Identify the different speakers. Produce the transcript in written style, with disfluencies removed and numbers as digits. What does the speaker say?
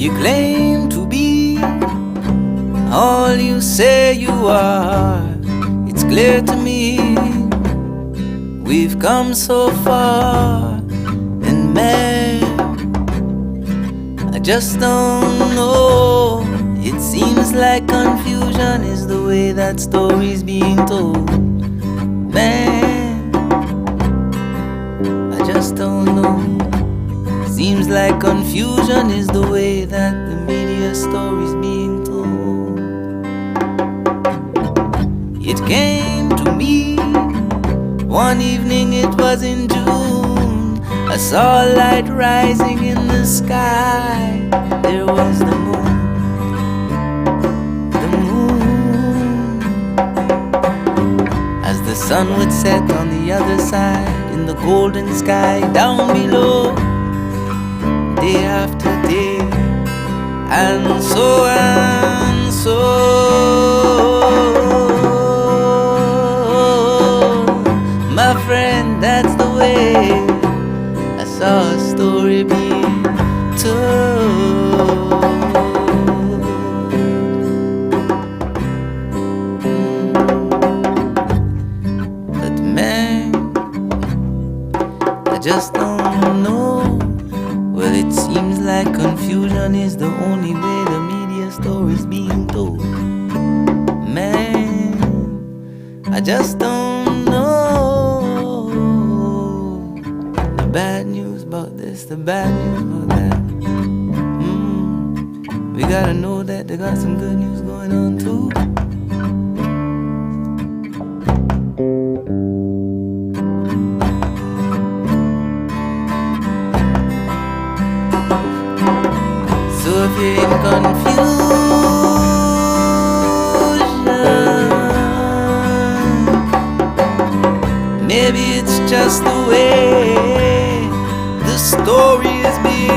Speaker 1: You claim to be all you say you are. It's clear to me we've come so far, and man, I just don't know. It seems like confusion is the way that story's being told. Man, I just don't know. Seems like confusion is the way that the media story's being told. It came to me one evening, it was in June. I saw a light rising in the sky. There was the moon. The moon. As the sun would set on the other side, in the golden sky down below, day after day, and so and so. My friend, that's the way I saw a story being told. But man, I just don't know. Well, it seems like confusion is the only way the media story's being told. Man, I just don't know. The bad news about this, the bad news about that. We gotta know that they got some good news going on too. So if you're in confusion, maybe it's just the way the story is being